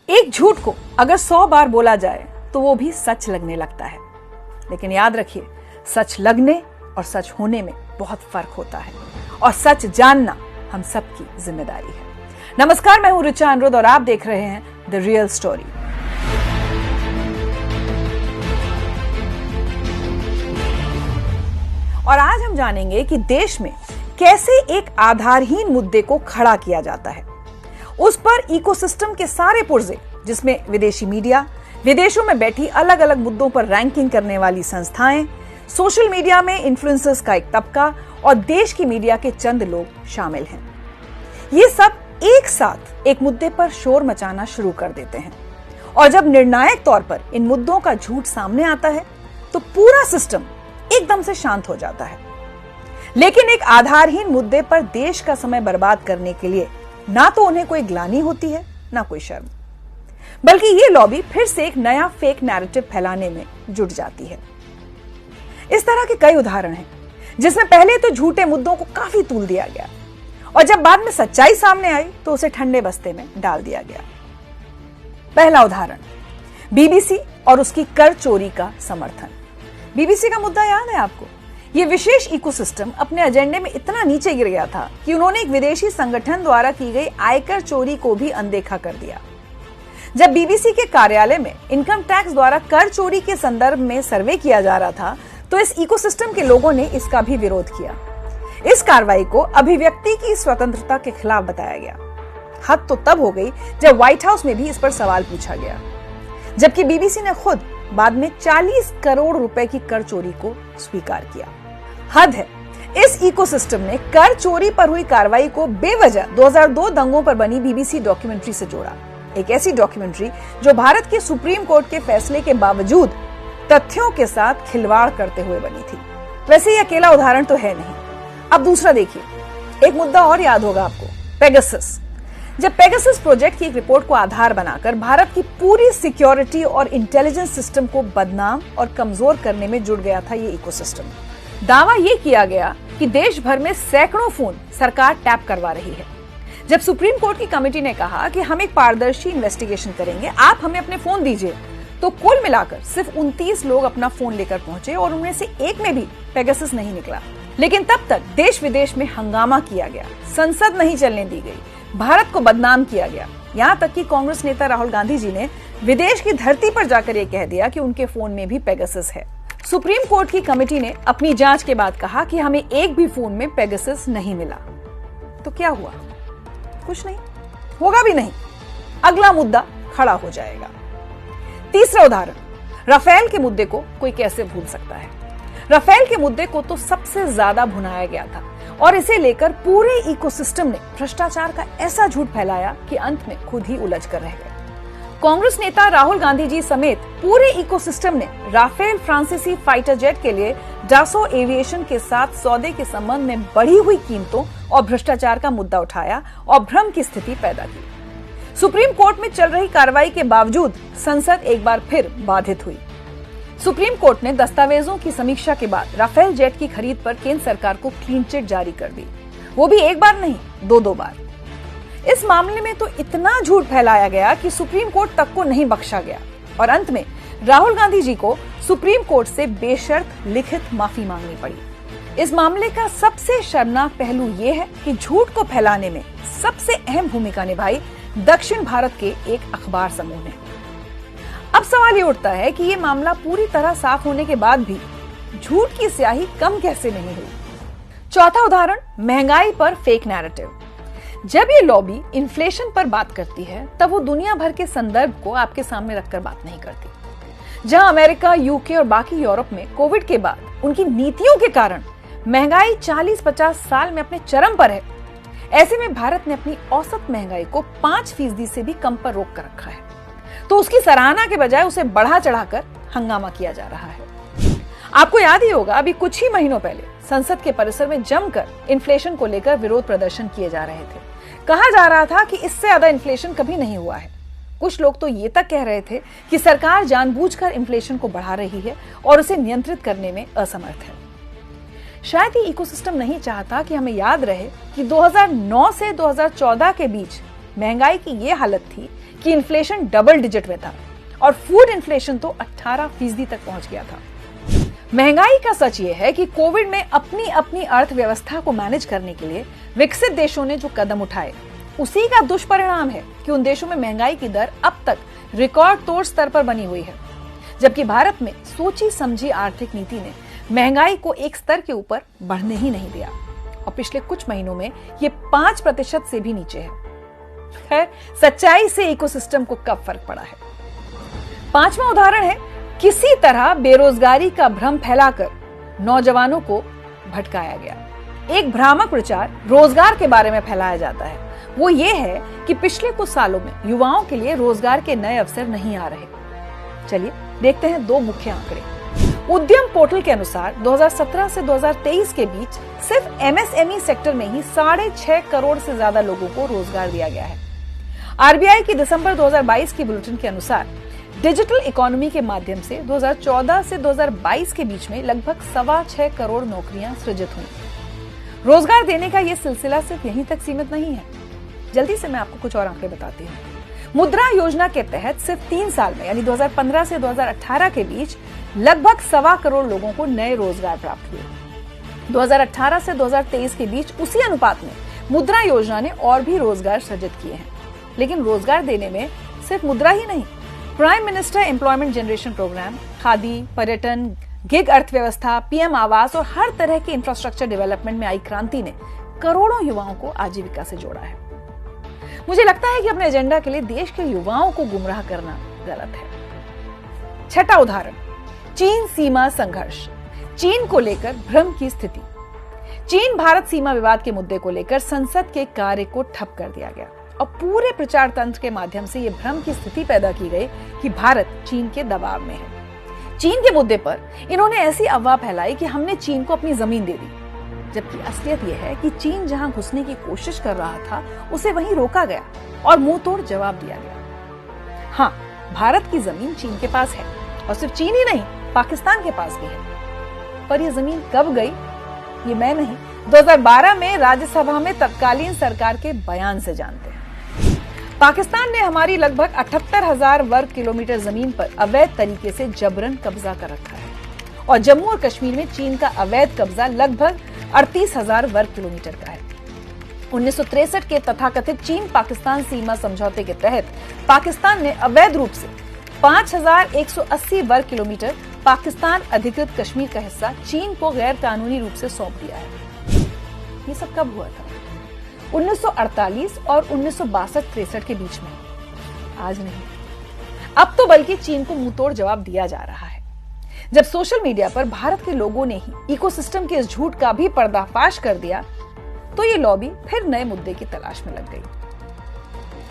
एक झूठ को अगर 100 बार बोला जाए तो वो भी सच लगने लगता है। लेकिन याद रखिए, सच लगने और सच होने में बहुत फर्क होता है और सच जानना हम सबकी जिम्मेदारी है। नमस्कार, मैं हूं ऋचा अनिरुद्ध और आप देख रहे हैं द रियल स्टोरी। और आज हम जानेंगे कि देश में कैसे एक आधारहीन मुद्दे को खड़ा किया जाता है। उस पर इकोसिस्टम के सारे पुर्जे, जिसमें विदेशी मीडिया, विदेशों में बैठी अलग अलग मुद्दों पर रैंकिंग करने वाली संस्थाएं, सोशल मीडिया में इन्फ्लुएंसर्स का एक तबका और देश की मीडिया के चंद लोग शामिल हैं। ये सब एक साथ एक मुद्दे पर शोर मचाना शुरू कर देते हैं और जब निर्णायक तौर पर इन मुद्दों का झूठ सामने आता है तो पूरा सिस्टम एकदम से शांत हो जाता है। लेकिन एक आधारहीन मुद्दे पर देश का समय बर्बाद करने के लिए ना तो उन्हें कोई ग्लानि होती है, ना कोई शर्म, बल्कि ये लॉबी फिर से एक नया फेक नैरेटिव फैलाने में जुट जाती है। इस तरह के कई उदाहरण हैं, जिसमें पहले तो झूठे मुद्दों को काफी तूल दिया गया और जब बाद में सच्चाई सामने आई तो उसे ठंडे बस्ते में डाल दिया गया। पहला उदाहरण, बीबीसी और उसकी कर चोरी का समर्थन। बीबीसी का मुद्दा याद है आपको? ये विशेष इकोसिस्टम अपने एजेंडे में इतना नीचे गिर गया था कि उन्होंने एक विदेशी संगठन द्वारा की गई आयकर चोरी को भी अनदेखा कर दिया। जब बीबीसी के कार्यालय में इनकम टैक्स द्वारा कर चोरी के संदर्भ में सर्वे किया जा रहा था तो इस इकोसिस्टम के लोगों ने इसका भी विरोध किया। इस कार्रवाई को अभिव्यक्ति की स्वतंत्रता के खिलाफ बताया गया। हद तो तब हो गई जब व्हाइट हाउस में भी इस पर सवाल पूछा गया, जबकि बीबीसी ने खुद बाद में 40 करोड़ रुपए की कर चोरी को स्वीकार किया। हद है, इस इकोसिस्टम ने कर चोरी पर हुई कार्रवाई को बेवजह 2002 दंगों पर बनी बीबीसी डॉक्यूमेंट्री से जोड़ा। एक ऐसी डॉक्यूमेंट्री जो भारत के सुप्रीम कोर्ट के फैसले के बावजूद तथ्यों के साथ खिलवाड़ करते हुए बनी थी। वैसे ये अकेला उदाहरण तो है नहीं। अब दूसरा देखिए, एक मुद्दा और याद होगा आपको, पेगासस। जब पेगासस प्रोजेक्ट की एक रिपोर्ट को आधार बनाकर भारत की पूरी सिक्योरिटी और इंटेलिजेंस सिस्टम को बदनाम और कमजोर करने में जुट गया था ये इकोसिस्टम। दावा ये किया गया कि देश भर में सैकड़ों फोन सरकार टैप करवा रही है। जब सुप्रीम कोर्ट की कमेटी ने कहा कि हम एक पारदर्शी इन्वेस्टिगेशन करेंगे, आप हमें अपने फोन दीजिए, तो कुल मिलाकर सिर्फ 29 लोग अपना फोन लेकर पहुंचे और उनमें से एक में भी पेगासस नहीं निकला। लेकिन तब तक देश विदेश में हंगामा किया गया, संसद नहीं चलने दी गई, भारत को बदनाम किया गया। यहाँ तक कि कांग्रेस नेता राहुल गांधी जी ने विदेश की धरती पर जाकर यह कह दिया कि उनके फोन में भी पेगासस है। सुप्रीम कोर्ट की कमेटी ने अपनी जांच के बाद कहा कि हमें एक भी फोन में पेगासस नहीं मिला। तो क्या हुआ? कुछ नहीं, होगा भी नहीं। अगला मुद्दा खड़ा हो जाएगा। तीसरा उदाहरण, राफेल के मुद्दे को कोई कैसे भूल सकता है? राफेल के मुद्दे को तो सबसे ज्यादा भुनाया गया था और इसे लेकर पूरे इकोसिस्टम ने भ्रष्टाचार का ऐसा झूठ फैलाया कि अंत में खुद ही उलझ कर रह गए। कांग्रेस नेता राहुल गांधी जी समेत पूरे इकोसिस्टम ने राफेल फ्रांसीसी फाइटर जेट के लिए डासो एविएशन के साथ सौदे के संबंध में बढ़ी हुई कीमतों और भ्रष्टाचार का मुद्दा उठाया और भ्रम की स्थिति पैदा की। सुप्रीम कोर्ट में चल रही कार्रवाई के बावजूद संसद एक बार फिर बाधित हुई। सुप्रीम कोर्ट ने दस्तावेजों की समीक्षा के बाद राफेल जेट की खरीद पर केंद्र सरकार को क्लीन चिट जारी कर दी, वो भी एक बार नहीं, दो बार। इस मामले में तो इतना झूठ फैलाया गया कि सुप्रीम कोर्ट तक को नहीं बख्शा गया और अंत में राहुल गांधी जी को सुप्रीम कोर्ट से बेशर्त लिखित माफी मांगनी पड़ी। इस मामले का सबसे शर्मनाक पहलू यह है कि झूठ को फैलाने में सबसे अहम भूमिका निभाई दक्षिण भारत के एक अखबार समूह ने। अब सवाल ये उठता है कि ये मामला पूरी तरह साफ होने के बाद भी झूठ की स्याही कम कैसे नहीं हुई? चौथा उदाहरण, महंगाई पर फेक नैरेटिव। जब ये लॉबी इन्फ्लेशन पर बात करती है तब वो दुनिया भर के संदर्भ को आपके सामने रखकर बात नहीं करती। जहां अमेरिका, यूके और बाकी यूरोप में कोविड के बाद उनकी नीतियों के कारण महंगाई 40-50 साल में अपने चरम पर है, ऐसे में भारत ने अपनी औसत महंगाई को 5% से भी कम पर रोक कर रखा है। तो उसकी सराहना के बजाय उसे बढ़ा चढ़ाकर हंगामा किया जा रहा है। आपको याद ही होगा, अभी कुछ ही महीनों पहले संसद के परिसर में जमकर इन्फ्लेशन को लेकर विरोध प्रदर्शन किए जा रहे थे। कहा जा रहा था कि इससे ज्यादा इन्फ्लेशन कभी नहीं हुआ है। कुछ लोग तो ये तक कह रहे थे कि सरकार जानबूझकर इन्फ्लेशन को बढ़ा रही है और उसे नियंत्रित करने में असमर्थ है। शायद ये इकोसिस्टम नहीं चाहता कि हमें याद रहे कि 2009 से 2014 के बीच महंगाई की ये हालत थी कि इन्फ्लेशन डबल डिजिट में था और फूड इन्फ्लेशन तो 18% तक पहुंच गया था। महंगाई का सच ये है कि कोविड में अपनी अपनी अर्थव्यवस्था को मैनेज करने के लिए विकसित देशों ने जो कदम उठाए, उसी का दुष्परिणाम है कि उन देशों में महंगाई की दर अब तक रिकॉर्ड तोड़ स्तर पर बनी हुई है, जबकि भारत में सोची समझी आर्थिक नीति ने महंगाई को एक स्तर के ऊपर बढ़ने ही नहीं दिया और पिछले कुछ महीनों में ये 5% से भी नीचे है। खैर, सच्चाई से इकोसिस्टम को कब फर्क पड़ा है। 5वां उदाहरण है, किसी तरह बेरोजगारी का भ्रम फैलाकर नौजवानों को भटकाया गया। एक भ्रामक प्रचार रोजगार के बारे में फैलाया जाता है, वो ये है कि पिछले कुछ सालों में युवाओं के लिए रोजगार के नए अवसर नहीं आ रहे। चलिए देखते हैं 2 मुख्य आंकड़े। उद्यम पोर्टल के अनुसार 2017 से 2023 के बीच सिर्फ एमएसएमई सेक्टर में ही 6.5 करोड़ से ज्यादा लोगों को रोजगार दिया गया है। आरबीआई की दिसंबर 2022 की बुलेटिन के अनुसार डिजिटल इकोनॉमी के माध्यम से 2014 से 2022 के बीच में लगभग 6.25 करोड़ नौकरियां सृजित हुई। रोजगार देने का यह सिलसिला सिर्फ यहीं तक सीमित नहीं है। जल्दी से मैं आपको कुछ और आंकड़े बताती हूँ। मुद्रा योजना के तहत सिर्फ 3 साल में यानी 2015 से 2018 के बीच लगभग 1.25 करोड़ लोगों को नए रोजगार प्राप्त हुए। 2018 से 2023 के बीच उसी अनुपात में मुद्रा योजना ने और भी रोजगार सृजित किए हैं। लेकिन रोजगार देने में सिर्फ मुद्रा ही नहीं, prime minister employment generation programme, khadi, पर्यटन, गिग अर्थव्यवस्था, पीएम आवास और हर तरह के इंफ्रास्ट्रक्चर डेवलपमेंट में आई क्रांति ने करोड़ों युवाओं को आजीविका से जोड़ा है। मुझे लगता है कि अपने एजेंडा के लिए देश के युवाओं को गुमराह करना गलत है। 6वां उदाहरण, चीन सीमा संघर्ष। चीन को लेकर भ्रम की स्थिति। चीन भारत सीमा विवाद के मुद्दे को लेकर संसद के कार्य को ठप कर दिया गया और पूरे प्रचार तंत्र के माध्यम से यह भ्रम की स्थिति पैदा की गई कि भारत चीन के दबाव में है। चीन के मुद्दे पर इन्होंने ऐसी अफवाह फैलाई कि हमने चीन को अपनी जमीन दे दी, जबकि असलियत यह है कि चीन जहां घुसने की कोशिश कर रहा था उसे वहीं रोका गया और मुंह तोड़ जवाब दिया गया। हाँ, भारत की जमीन चीन के पास है और सिर्फ चीन ही नहीं, पाकिस्तान के पास भी है। पर यह जमीन कब गई ये मैं नहीं, 2012 में राज्यसभा में तत्कालीन सरकार के बयान से जानते हैं। पाकिस्तान ने हमारी लगभग 78,000 वर्ग किलोमीटर जमीन पर अवैध तरीके से जबरन कब्जा कर रखा है और जम्मू और कश्मीर में चीन का अवैध कब्जा लगभग 38,000 वर्ग किलोमीटर का है। 1963 के तथाकथित चीन पाकिस्तान सीमा समझौते के तहत पाकिस्तान ने अवैध रूप से 5,180 वर्ग किलोमीटर पाकिस्तान अधिकृत कश्मीर का हिस्सा चीन को गैर कानूनी रूप से सौंप दिया है। ये सब कब हुआ था? 1948 और 1962-63 के बीच में, आज नहीं। अब तो बल्कि चीन को मुंहतोड़ जवाब दिया जा रहा है। जब सोशल मीडिया पर भारत के लोगों ने ही इकोसिस्टम के इस झूठ का भी पर्दाफाश कर दिया तो ये लॉबी फिर नए मुद्दे की तलाश में लग गई।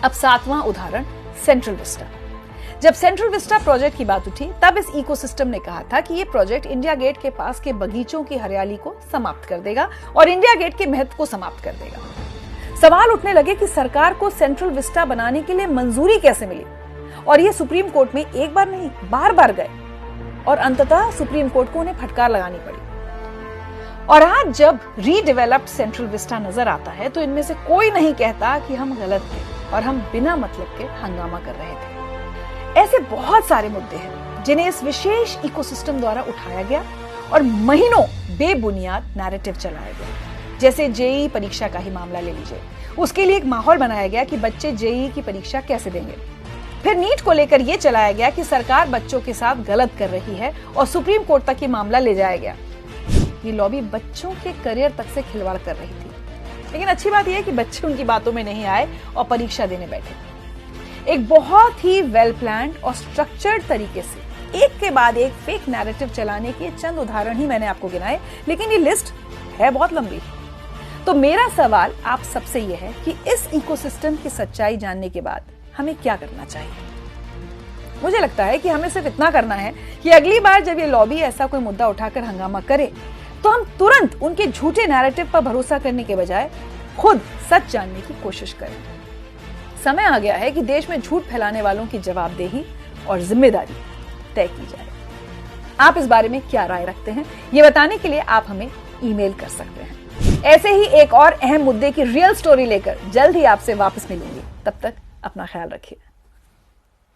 अब 7वां उदाहरण, सेंट्रल विस्टा। जब सेंट्रल विस्टा प्रोजेक्ट की बात उठी तब इस इकोसिस्टम ने कहा था कि ये प्रोजेक्ट इंडिया गेट के पास के बगीचों की हरियाली को समाप्त कर देगा और इंडिया गेट के महत्व को समाप्त कर देगा। सवाल उठने लगे कि सरकार को सेंट्रल विस्टा बनाने के लिए मंजूरी कैसे मिली और ये सुप्रीम कोर्ट में एक बार नहीं बार बार गए और अंततः सुप्रीम कोर्ट को उन्हें फटकार लगानी पड़ी। और आज जब रीडेवलप्ड सेंट्रल विस्टा नजर आता है तो इनमें से कोई नहीं कहता कि हम गलत थे और हम बिना मतलब के हंगामा कर रहे थे। ऐसे बहुत सारे मुद्दे हैं जिन्हें इस विशेष इकोसिस्टम द्वारा उठाया गया और महीनों बेबुनियाद नैरेटिव चलाया गया। जैसे जेईई परीक्षा का ही मामला ले लीजिए, उसके लिए एक माहौल बनाया गया कि बच्चे जेईई की परीक्षा कैसे देंगे। फिर नीट को लेकर यह चलाया गया कि सरकार बच्चों के साथ गलत कर रही है और सुप्रीम कोर्ट तक ये मामला ले जाया गया। ये लॉबी बच्चों के करियर तक से खिलवाड़ कर रही थी, लेकिन अच्छी बात यह है कि बच्चे उनकी बातों में नहीं आए और परीक्षा देने बैठे। एक बहुत ही वेल प्लान्ड और स्ट्रक्चर्ड तरीके से एक के बाद एक फेक नैरेटिव चलाने के चंद उदाहरण ही मैंने आपको गिनाए, लेकिन ये लिस्ट है बहुत लंबी। तो मेरा सवाल आप सबसे यह है कि इस इकोसिस्टम की सच्चाई जानने के बाद हमें क्या करना चाहिए? मुझे लगता है कि हमें सिर्फ इतना करना है कि अगली बार जब ये लॉबी ऐसा कोई मुद्दा उठाकर हंगामा करे तो हम तुरंत उनके झूठे नैरेटिव पर भरोसा करने के बजाय खुद सच जानने की कोशिश करें। समय आ गया है कि देश में झूठ फैलाने वालों की जवाबदेही और जिम्मेदारी तय की जाए। आप इस बारे में क्या राय रखते हैं, ये बताने के लिए आप हमें ईमेल कर सकते हैं। ऐसे ही एक और अहम मुद्दे की रियल स्टोरी लेकर जल्द ही आपसे वापस मिलूंगी। तब तक अपना ख्याल रखिए।